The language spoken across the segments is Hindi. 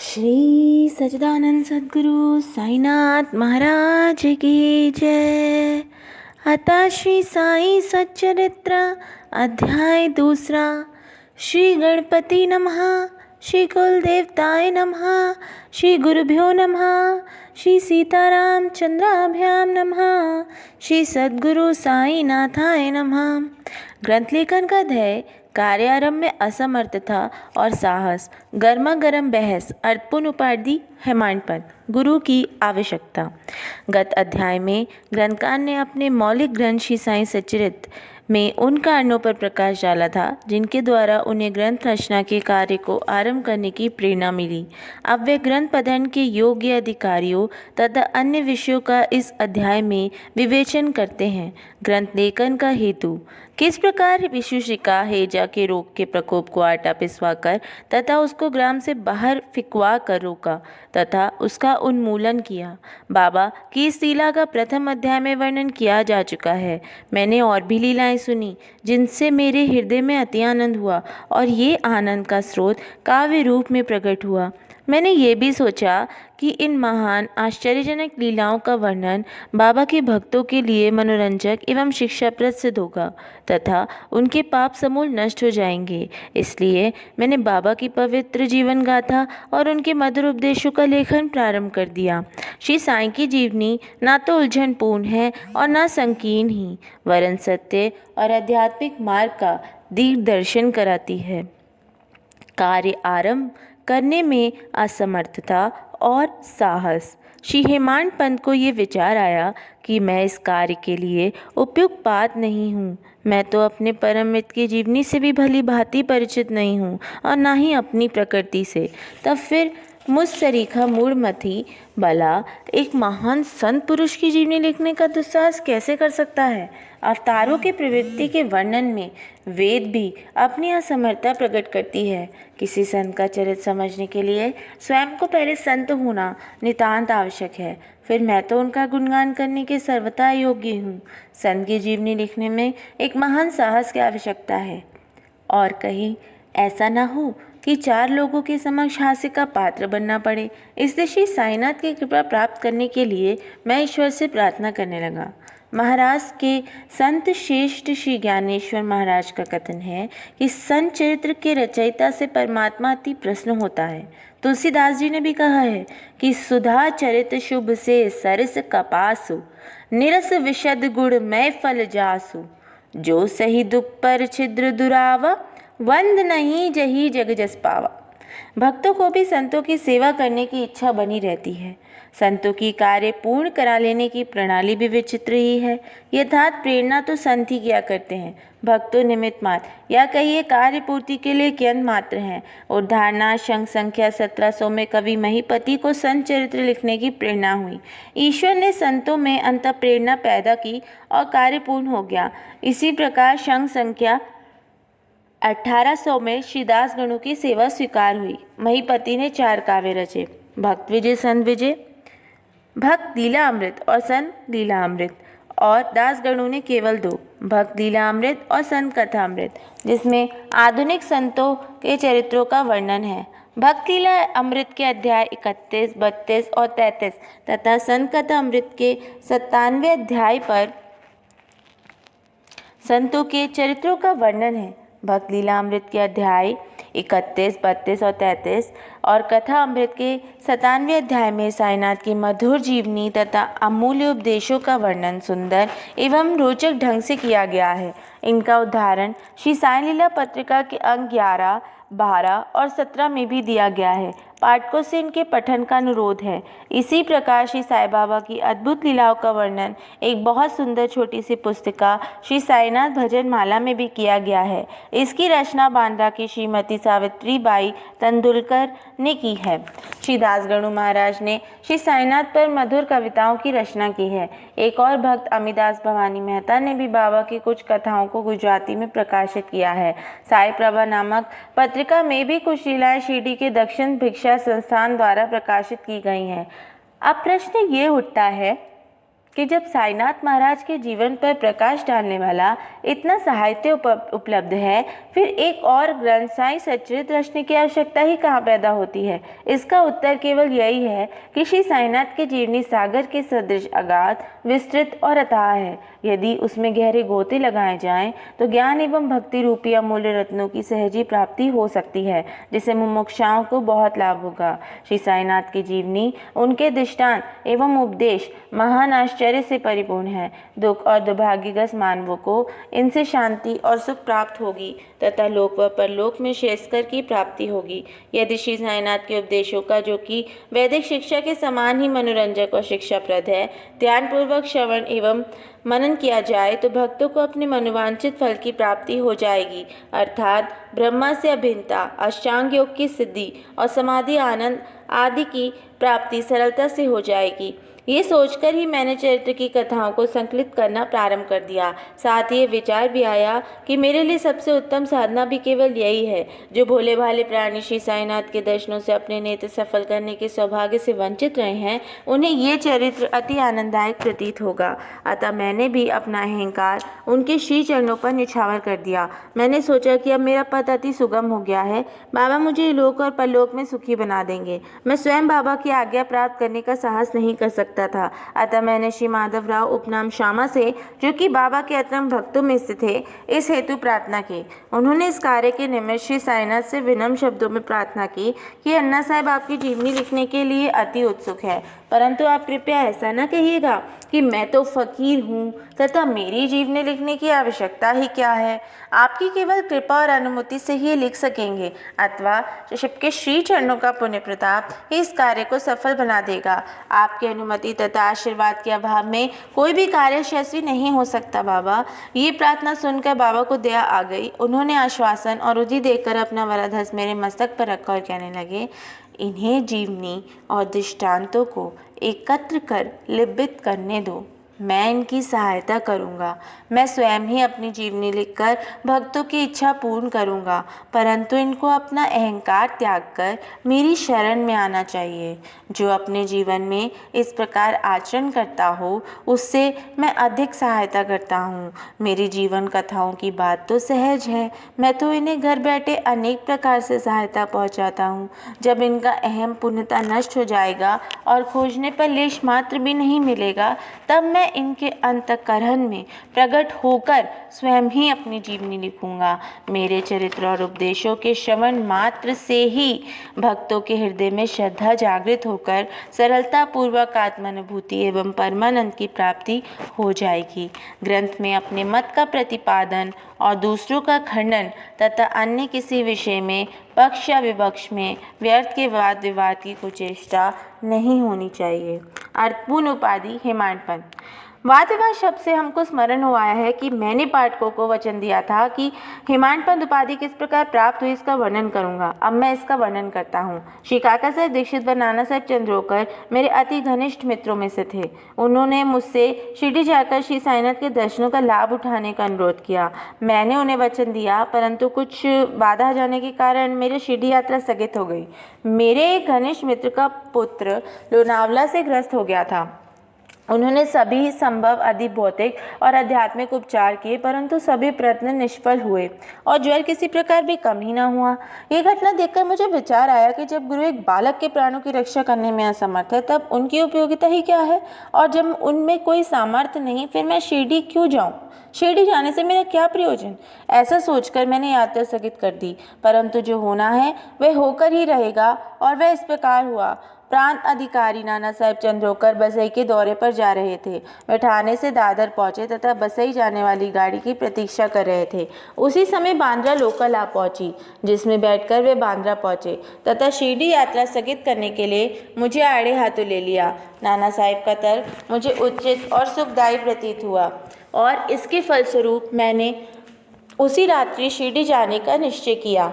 श्री सच्चिदानंद सद्गुरु साईनाथ महाराज की जय। अतः श्री साई सच्चरित्र अध्याय दूसरा। श्री गणपति नमः, श्री कुल देवताय नमः, श्री गुरुभ्यो नमः, श्री सीताराम चंद्राभ्याम नमः, श्री सद्गुरु साईनाथाय नमः। ग्रंथ लेखन का ध्येय कार्यारंभ में असमर्थता और साहस, गर्मा गर्म बहस, अर्थपूर्ण उपाधि, हेमाडपंथ, गुरु की आवश्यकता। गत अध्याय में ग्रंथकार ने अपने मौलिक ग्रंथ श्री साई सच्चरित्र में उन कारणों पर प्रकाश डाला था जिनके द्वारा उन्हें ग्रंथ रचना के कार्य को आरंभ करने की प्रेरणा मिली। अब वे ग्रंथ पठन के योग्य अधिकारियों तथा अन्य विषयों का इस अध्याय में विवेचन करते हैं। ग्रंथ लेखन का हेतु, किस प्रकार विशुषिका हैजा के रोग के प्रकोप को आटा पिसवाकर तथा उसको ग्राम से बाहर फिकवा कर रोका तथा उसका उन्मूलन किया। बाबा की इस लीला का प्रथम अध्याय में वर्णन किया जा चुका है। मैंने और भी लीलाएं सुनी जिनसे मेरे हृदय में अति आनंद हुआ और ये आनंद का स्रोत काव्य रूप में प्रकट हुआ। मैंने ये भी सोचा कि इन महान आश्चर्यजनक लीलाओं का वर्णन बाबा के भक्तों के लिए मनोरंजक एवं शिक्षाप्रद सिद्ध होगा तथा उनके पाप समूल नष्ट हो जाएंगे। इसलिए मैंने बाबा की पवित्र जीवन गाथा और उनके मधुर उपदेशों का लेखन प्रारंभ कर दिया। श्री साईं की जीवनी ना तो उलझनपूर्ण है और ना संकीर्ण ही, वरन सत्य और आध्यात्मिक मार्ग का दिग्दर्शन कराती है। कार्य आरंभ करने में असमर्थता और साहस। श्री हेमाडपंथ को ये विचार आया कि मैं इस कार्य के लिए उपयुक्त पात्र नहीं हूँ। मैं तो अपने परम मित्र की जीवनी से भी भली भांति परिचित नहीं हूँ और ना ही अपनी प्रकृति से। तब फिर मुझ सरीखा मूढ़मती भला एक महान संत पुरुष की जीवनी लिखने का दुस्साहस कैसे कर सकता है। अवतारों की प्रवृत्ति के वर्णन में वेद भी अपनी असमर्थता प्रकट करती है। किसी संत का चरित्र समझने के लिए स्वयं को पहले संत होना नितांत आवश्यक है। फिर मैं तो उनका गुणगान करने के सर्वथा योग्य हूँ। संत की जीवनी लिखने में एक महान साहस की आवश्यकता है और कहीं ऐसा ना हो कि चार लोगों के समक्ष हास्य का पात्र बनना पड़े। इसलिए श्री साईनाथ की कृपा प्राप्त करने के लिए मैं ईश्वर से प्रार्थना करने लगा। महाराज के संत श्रेष्ठ श्री ज्ञानेश्वर महाराज का कथन है कि संत चरित्र के रचयिता से परमात्मा अति प्रसन्न होता है। तुलसीदास जी ने भी कहा है कि सुधा चरित शुभ से सरस कपासु, निरस विशद गुण मय फल जासु, जो सही दुख पर छिद्र दुरावा, वंद नहीं जही जग जस पावा। भक्तों को भी संतों की सेवा करने की इच्छा बनी रहती है। संतों की कार्य पूर्ण करा लेने की प्रणाली भी विचित्र ही है। यथार्थ प्रेरणा तो संत ही किया करते हैं, भक्तों निमित्त मात्र या कहिए कार्य पूर्ति के लिए कियंत मात्र हैं। उद्धारना शंख संख्या 1700 में कवि महीपति को संत चरित्र लिखने की प्रेरणा हुई। ईश्वर ने संतों में अंत प्रेरणा पैदा की और कार्य पूर्ण हो गया। इसी प्रकार शंख संख्या 1800 में श्रीदास गणों की सेवा स्वीकार हुई। महीपति ने 4 काव्य रचे, भक्त विजय, संत विजय, भक्त लीला अमृत और संत लीला अमृत, और दास गणों ने केवल 2, भक्त लीला अमृत और संत कथा अमृत, जिसमें आधुनिक संतों के चरित्रों का वर्णन है। भक्त लीला अमृत के अध्याय 31, 32 और 33 तथा संत कथा अमृत के 97वें अध्याय पर संतों के चरित्रों का वर्णन है। भक्त लीला अमृत के अध्याय 31, 32 और 33 और कथा अमृत के 97वें अध्याय में साईनाथ की मधुर जीवनी तथा अमूल्य उपदेशों का वर्णन सुंदर एवं रोचक ढंग से किया गया है। इनका उदाहरण श्री साई लीला पत्रिका के अंक 11, 12 और 17 में भी दिया गया है। पाठकों से इनके पठन का अनुरोध है। इसी प्रकार श्री साई बाबा की अद्भुत लीलाओं का वर्णन एक बहुत सुंदर छोटी सी पुस्तिका श्री साईनाथ भजन माला में भी किया गया है। इसकी रचना बांद्रा की श्रीमती सावित्री बाई तेंदुलकर ने की है। श्री दास गणु महाराज ने श्री साईनाथ पर मधुर कविताओं की रचना की है। एक और भक्त अमिदास भवानी मेहता ने भी बाबा की कुछ कथाओं को गुजराती में प्रकाशित किया है। साई प्रभा नामक पत्रिका में भी कुछ लीलाएं शिरडी के दक्षिण भिक्षा संस्थान द्वारा प्रकाशित की गई हैं। अब प्रश्न ये उठता है कि जब साईनाथ महाराज के जीवन पर प्रकाश डालने वाला इतना साहित्य उपलब्ध है, फिर एक और ग्रंथ साईं सच्चरित्र रचने की आवश्यकता ही कहाँ पैदा होती है। इसका उत्तर केवल यही है कि श्री साईनाथ के जीवनी सागर के सदृश अगाध, विस्तृत और अथाह है। यदि उसमें गहरे गोते लगाए जाएं तो ज्ञान एवं भक्ति रूपी अमूल्य रत्नों की सहजी प्राप्ति हो सकती है, जिससे मुमुक्षुओं को बहुत लाभ होगा। श्री साईनाथ की जीवनी, उनके दृष्टांत एवं उपदेश महान आश्चर्य से परिपूर्ण है। दुख और दुर्भाग्यग्रस्त मानवों को इनसे शांति और सुख प्राप्त होगी तथा लोक व परलोक में श्रेयस्कर की प्राप्ति होगी। यदि श्री साईनाथ के उपदेशों का, जो कि वैदिक शिक्षा के समान ही मनोरंजक और शिक्षाप्रद है, ध्यानपूर्वक श्रवण एवं मनन किया जाए तो भक्तों को अपने मनोवांछित फल की प्राप्ति हो जाएगी, अर्थात ब्रह्मा से अभिन्नता, अष्टांग योग की सिद्धि और समाधि आनंद आदि की प्राप्ति सरलता से हो जाएगी। ये सोचकर ही मैंने चरित्र की कथाओं को संकलित करना प्रारंभ कर दिया। साथ ही ये विचार भी आया कि मेरे लिए सबसे उत्तम साधना भी केवल यही है। जो भोले भाले प्राणी श्री साईनाथ के दर्शनों से अपने नेत्र सफल करने के सौभाग्य से वंचित रहे हैं, उन्हें ये चरित्र अति आनंददायक प्रतीत होगा। अतः मैंने भी अपना अहंकार उनके श्री चरणों पर निछावर कर दिया। मैंने सोचा कि अब मेरा पथ अति सुगम हो गया है। बाबा मुझे लोक और परलोक में सुखी बना देंगे। मैं स्वयं बाबा की आज्ञा प्राप्त करने का साहस नहीं कर सकता था। अतः मैंने श्री माधवराव उपनाम श्यामा से, जो कि बाबा के अतरंग भक्तों में से थे, इस हेतु प्रार्थना की। उन्होंने इस कार्य के निमित्त श्री साईनाथ से विनम्र शब्दों में प्रार्थना की कि अन्ना साहब आपकी जीवनी लिखने के लिए अति उत्सुक है, परंतु आप कृपया ऐसा न कहिएगा कि मैं तो फकीर हूँ तथा मेरी जीवनी लिखने की आवश्यकता ही क्या है। आपकी केवल कृपा और अनुमति से ही लिख सकेंगे, अथवा सबके श्री चरणों का पुण्य प्रताप इस कार्य को सफल बना देगा। आपकी अनुमति तथा आशीर्वाद के अभाव में कोई भी कार्य यशस्वी नहीं हो सकता। बाबा, ये प्रार्थना सुनकर बाबा को दया आ गई। उन्होंने आश्वासन और रुधि देकर अपना वरद हस्त मेरे मस्तक पर रखा और कहने लगे, इन्हें जीवनी और दृष्टांतों को एकत्र कर लिपित करने दो। मैं इनकी सहायता करूँगा। मैं स्वयं ही अपनी जीवनी लिखकर भक्तों की इच्छा पूर्ण करूँगा, परंतु इनको अपना अहंकार त्याग कर मेरी शरण में आना चाहिए। जो अपने जीवन में इस प्रकार आचरण करता हो, उससे मैं अधिक सहायता करता हूँ। मेरी जीवन कथाओं की बात तो सहज है, मैं तो इन्हें घर बैठे अनेक प्रकार से सहायता पहुँचाता हूँ। जब इनका अहम पूर्णतः नष्ट हो जाएगा और खोजने पर लेश मात्र भी नहीं मिलेगा, तब मैं इनके अंतःकरण में प्रकट होकर स्वयं ही अपनी जीवनी लिखूंगा। मेरे चरित्र और उपदेशों के श्रवण मात्र से ही भक्तों के हृदय में श्रद्धा जागृत होकर सरलता पूर्वक आत्मानुभूति एवं परमानंद की प्राप्ति हो जाएगी। ग्रंथ में अपने मत का प्रतिपादन और दूसरों का खंडन तथा अन्य किसी विषय में पक्ष या विपक्ष में व्यर्थ के वाद विवाद की कुचेष्टा नहीं होनी चाहिए। अर्थपूर्ण उपाधि हेमाडपंत। वाद विवाद शब्द से हमको स्मरण हो आया है कि मैंने पाठकों को वचन दिया था कि हेमाडपंत उपाधि किस प्रकार प्राप्त हुई इसका वर्णन करूंगा। अब मैं इसका वर्णन करता हूँ। श्री काका साहब दीक्षित व नाना साहब चंद्रोकर मेरे अति घनिष्ठ मित्रों में से थे। उन्होंने मुझसे शिरडी जाकर श्री साईनाथ के दर्शनों का लाभ उठाने का अनुरोध किया। मैंने उन्हें वचन दिया, परंतु कुछ बाधा आ जाने के कारण मेरी शिरडी यात्रा स्थगित हो गई। मेरे एक घनिष्ठ मित्र का पुत्र लोनावला से ग्रस्त हो गया था। उन्होंने सभी संभव अधिक भौतिक और आध्यात्मिक उपचार किए, परंतु सभी प्रयत्न निष्फल हुए और ज्वर किसी प्रकार भी कम ही ना हुआ। ये घटना देखकर मुझे विचार आया कि जब गुरु एक बालक के प्राणों की रक्षा करने में असमर्थ है, तब उनकी उपयोगिता ही क्या है। और जब उनमें कोई सामर्थ्य नहीं, फिर मैं शिरडी क्यों जाऊँ। शिरडी जाने से मेरा क्या प्रयोजन। ऐसा सोचकर मैंने यात्रा स्थगित कर दी, परंतु जो होना है वह होकर ही रहेगा। और वह इस प्रकार हुआ। प्रांत अधिकारी नाना साहब चंद्रोकर बसई के दौरे पर जा रहे थे। वे ठाणे से दादर पहुंचे तथा बसई जाने वाली गाड़ी की प्रतीक्षा कर रहे थे। उसी समय बांद्रा लोकल आ पहुंची, जिसमें बैठकर वे बांद्रा पहुंचे तथा शिरडी यात्रा स्थगित करने के लिए मुझे आड़े हाथों ले लिया। नाना साहब का तर्क मुझे उचित और सुखदायी प्रतीत हुआ और इसके फलस्वरूप मैंने उसी रात्रि शिरडी जाने का निश्चय किया।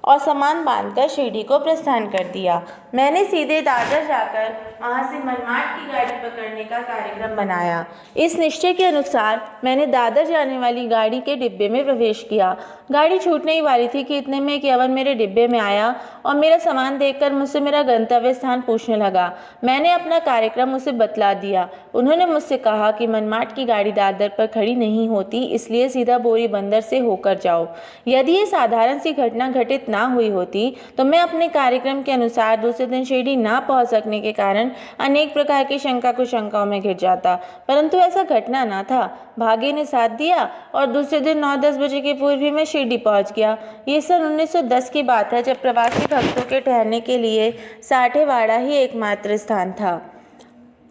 और सामान बांधकर शिरडी को प्रस्थान कर दिया। मैंने सीधे दादर जाकर वहां से मनमाड की गाड़ी पकड़ने का कार्यक्रम बनाया। इस निश्चय के अनुसार मैंने दादर जाने वाली गाड़ी के डिब्बे में प्रवेश किया। गाड़ी छूटने ही वाली थी कि इतने में एक यवन मेरे डिब्बे में आया और मेरा सामान देखकर मुझसे मेरा गंतव्य स्थान पूछने लगा। मैंने अपना कार्यक्रम उसे बतला दिया। उन्होंने मुझसे कहा कि मनमाड की गाड़ी दादर पर खड़ी नहीं होती, इसलिए सीधा बोरी बंदर से होकर जाओ। यदि ये साधारण सी घटना घटित ना हुई होती तो मैं अपने कार्यक्रम के अनुसार दूसरे दिन शिरडी ना पहुंच सकने के कारण अनेक प्रकार की शंका कुशंकाओं में घिर जाता, परंतु ऐसा घटना ना था। भाग्य ने साथ दिया और दूसरे दिन 9-10 बजे के पूर्व ही मैं शिरडी पहुंच गया। ये सन 1910 की बात है, जब प्रवासी भक्तों के ठहरने के लिए साठेवाड़ा ही एकमात्र स्थान था।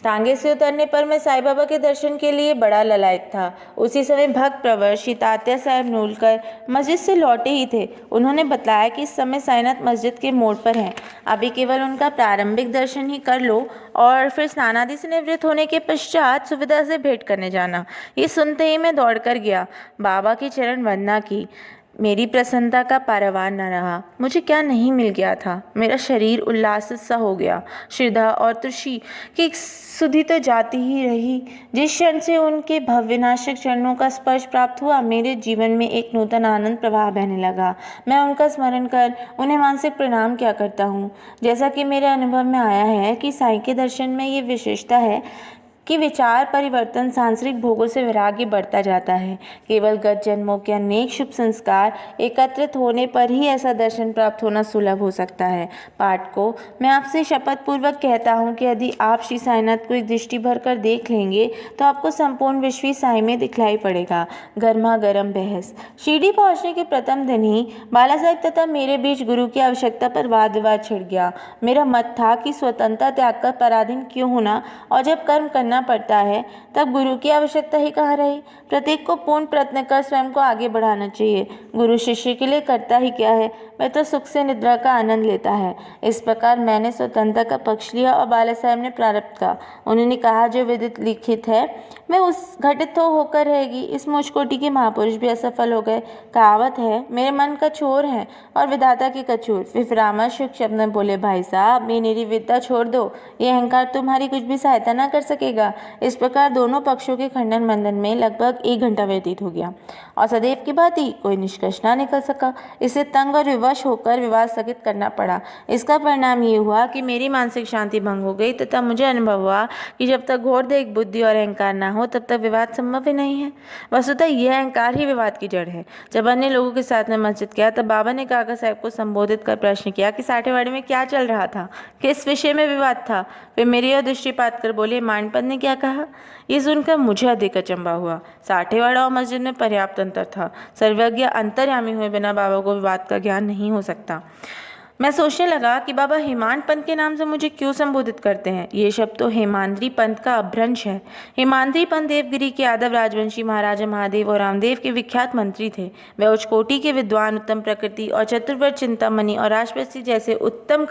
टांगे से उतरने पर मैं साईं बाबा के दर्शन के लिए बड़ा ललायक था। उसी समय भक्त प्रवर श्री तात्या साहब नूलकर मस्जिद से लौटे ही थे। उन्होंने बताया कि इस समय साईनाथ मस्जिद के मोड़ पर हैं, अभी केवल उनका प्रारंभिक दर्शन ही कर लो और फिर स्नानादि से निवृत्त होने के पश्चात सुविधा से भेंट करने जाना। ये सुनते ही मैं दौड़ कर गया, बाबा की चरण वंदना की। मेरी प्रसन्नता का पारावार न रहा। मुझे क्या नहीं मिल गया था। मेरा शरीर उल्लासित सा हो गया। श्रद्धा और तुलसी की सुधि तो जाती ही रही। जिस क्षण से उनके भव्यनाशक चरणों का स्पर्श प्राप्त हुआ, मेरे जीवन में एक नूतन आनंद प्रवाह बहने लगा। मैं उनका स्मरण कर उन्हें मानसिक प्रणाम किया करता हूँ। जैसा कि मेरे अनुभव में आया है कि साईं के दर्शन में ये विशेषता है कि विचार परिवर्तन सांसारिक भोगों से वैराग्य बढ़ता जाता है। केवल गत जन्मों के अनेक शुभ संस्कार एकत्रित होने पर ही ऐसा दर्शन प्राप्त होना सुलभ हो सकता है। पाठ को मैं आपसे शपथ पूर्वक कहता हूँ कि यदि आप श्री साईनाथ को एक दृष्टि भर कर देख लेंगे तो आपको संपूर्ण विश्व साई में दिखलाई पड़ेगा। गर्मा गर्म बहस। शिरडी पहुँचने के प्रथम दिन ही बाला साहब तथा मेरे बीच गुरु की आवश्यकता पर वाद विवाद छिड़ गया। मेरा मत था कि स्वतंत्रता त्याग कर पराधीन क्यों होना, और जब कर्म करना पड़ता है तब गुरु की आवश्यकता ही कहाँ रही। प्रत्येक को पूर्ण प्रयत्न कर स्वयं को आगे बढ़ाना चाहिए। गुरु शिष्य के लिए करता ही क्या है, वह तो सुख से निद्रा का आनंद लेता है। इस प्रकार मैंने स्वतंत्रता का पक्ष लिया और बाला साहब ने प्रारब्ध का। उन्होंने कहा जो विदित लिखित है मैं उस घटित तो होकर रहेगी। इस मुझकोटि के महापुरुष भी असफल हो गए। कहावत है मेरे मन का छोर है और विधाता की कचूर। विफ्रामा शुक शब्द में बोले, भाई साहब मेरी विद्या छोड़ दो, ये अहंकार तुम्हारी कुछ भी सहायता ना कर सकेगा। इस प्रकार दोनों पक्षों के खंडन मंडन में लगभग 1 घंटा व्यतीत हो गया और सदैव की भांति कोई निष्कर्ष ना निकल सका। इसे तंग और विवश होकर विवाद स्थगित करना पड़ा। इसका परिणाम ये हुआ कि मेरी मानसिक शांति भंग हो गई तथा मुझे अनुभव हुआ कि जब तक घोर देह बुद्धि और अहंकार ना हो तब तक विवाद संभव ही नहीं है। वस्तुतः यह अहंकार ही विवाद की जड़ है। जब अन्य लोगों के साथ में मस्जिद गया तब बाबा ने काका साहब को संबोधित कर प्रश्न किया कि साठेवाड़े में क्या चल रहा था, किस विषय में विवाद था। वे मेरी ओर दृष्टिपात कर बोले, मांडपद ने क्या कहा। ये सुनकर मुझे अधिक अचंभा हुआ। साठेवाड़ा और मस्जिद में पर्याप्त अंतर था। सर्वज्ञ अंतर्यामी हुए बिना बाबा को विवाद का ज्ञान नहीं हो सकता। मैं सोचने लगा कि बाबा हेमांत पंथ के नाम से मुझे क्यों संबोधित करते हैं। ये शब्द तो हेमांद्री पंथ का अपभ्रंश है। हेमांद्री पंथ देवगिरी के यादव राजवंशी महाराजा महादेव और रामदेव के विख्यात मंत्री थे। वे उच्च कोटि के विद्वान, उत्तम प्रकृति और चतुर्वर्ग चिंतामणि और राष्ट्रपति जैसे उत्तम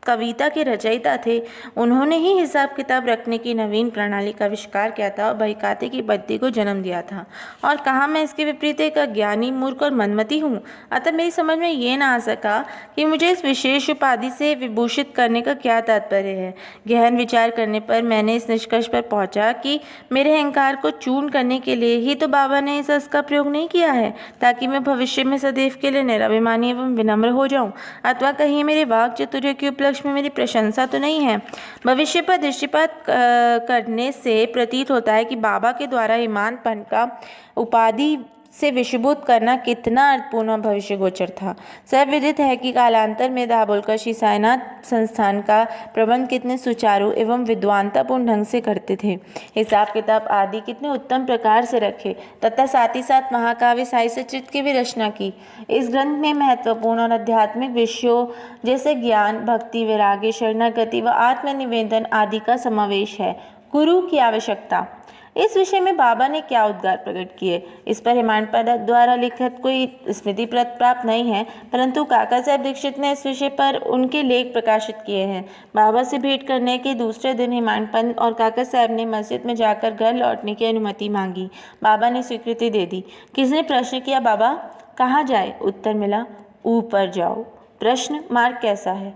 कविता के रचयिता थे। उन्होंने ही हिसाब किताब रखने की नवीन प्रणाली का आविष्कार किया था और बहीखाते की पद्धति को जन्म दिया था। और कहाँ मैं इसके विपरीत एक अज्ञानी, मूर्ख और मनमती हूँ। अतः मेरी समझ में ये ना आ सका कि मुझे इस विशेष उपाधि से विभूषित करने का क्या तात्पर्य है। गहन विचार करने पर मैंने इस निष्कर्ष पर पहुँचा कि मेरे अहंकार को चूर्ण करने के लिए ही तो बाबा ने इस अस का प्रयोग नहीं किया है, ताकि मैं भविष्य में सदैव के लिए निराभिमानी एवं विनम्र हो जाऊँ। अथवा कहीं मेरे वाक चातुर्य के उपलक्ष्य में मेरी प्रशंसा तो नहीं है। भविष्य पर दृष्टिपात करने से प्रतीत होता है कि बाबा के द्वारा हेमांत पंथ का उपाधि से विषभूत करना कितना अर्थपूर्ण और भविष्य गोचर था। सब विदित है कि कालांतर में दाभोलकर श्री साईनाथ संस्थान का प्रबंध कितने सुचारू एवं विद्वानतापूर्ण ढंग से करते थे। हिसाब किताब आदि कितने उत्तम प्रकार से रखे तथा साथ ही साथ महाकाव्य साई सचित की भी रचना की। इस ग्रंथ में महत्वपूर्ण और आध्यात्मिक विषयों जैसे ज्ञान, भक्ति, वैराग्य, शरणागति व आत्मनिवेदन आदि का समावेश है। गुरु की आवश्यकता। इस विषय में बाबा ने क्या उद्गार प्रकट किए, इस पर हेमांत पंथ द्वारा लिखित कोई स्मृति प्राप्त नहीं है, परंतु काका साहब दीक्षित ने इस विषय पर उनके लेख प्रकाशित किए हैं। बाबा से भेंट करने के दूसरे दिन हेमांत पंथ और काका साहब ने मस्जिद में जाकर घर लौटने की अनुमति मांगी। बाबा ने स्वीकृति दे दी। किसी ने प्रश्न किया, बाबा कहाँ जाए? उत्तर मिला, ऊपर जाओ। प्रश्न, मार्ग कैसा है?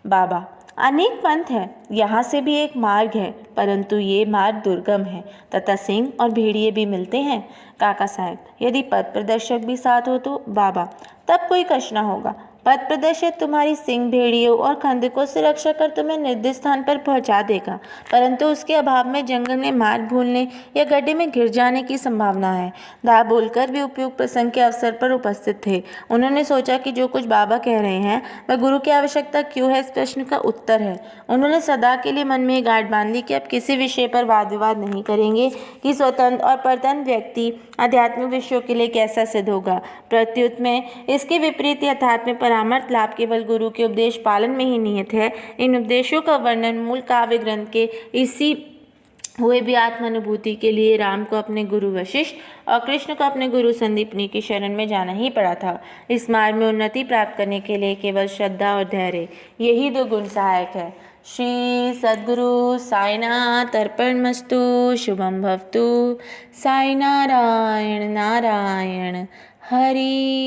बाबा, अनेक पंथ हैं, यहाँ से भी एक मार्ग है, परंतु ये मार्ग दुर्गम है तथा सिंह और भेड़िए भी मिलते हैं। काका साहब, यदि पथ प्रदर्शक भी साथ हो तो? बाबा, तब कोई कष्ट न होगा। पथ प्रदर्शक तुम्हारी सिंह, भेड़ियों और खंदकों से रक्षा कर तुम्हें निर्दिष्ट स्थान पर पहुंचा देगा, परंतु उसके अभाव में जंगल में मार्ग भूलने या गड्ढे में गिर जाने की संभावना है। दा बोलकर भी उपयुक्त प्रसंग के अवसर पर उपस्थित थे। उन्होंने सोचा कि जो कुछ बाबा कह रहे हैं वह गुरु की आवश्यकता क्यों है, इस प्रश्न का उत्तर है। उन्होंने सदा के लिए मन में ये गांठ बांध ली कि अब किसी विषय पर वाद विवाद नहीं करेंगे कि स्वतंत्र और परतंत्र व्यक्ति आध्यात्मिक विषयों के लिए कैसा सिद्ध होगा। प्रत्युत में इसके विपरीत यथार्थ में परामर्श लाभ केवल गुरु के उपदेश पालन में ही निहित है। इन उपदेशों का वर्णन मूल काव्य ग्रंथ के इसी हुए भी आत्मानुभूति के लिए राम को अपने गुरु वशिष्ठ और कृष्ण को अपने गुरु संदीपनी की शरण में जाना ही पड़ा था। इस मार्ग में उन्नति प्राप्त करने के लिए केवल श्रद्धा और धैर्य, यही दो गुण सहायक है। श्री सद्गुरु साईनाथ अर्पणमस्तु। शुभम भवतु। साई नारायण नारायण हरि।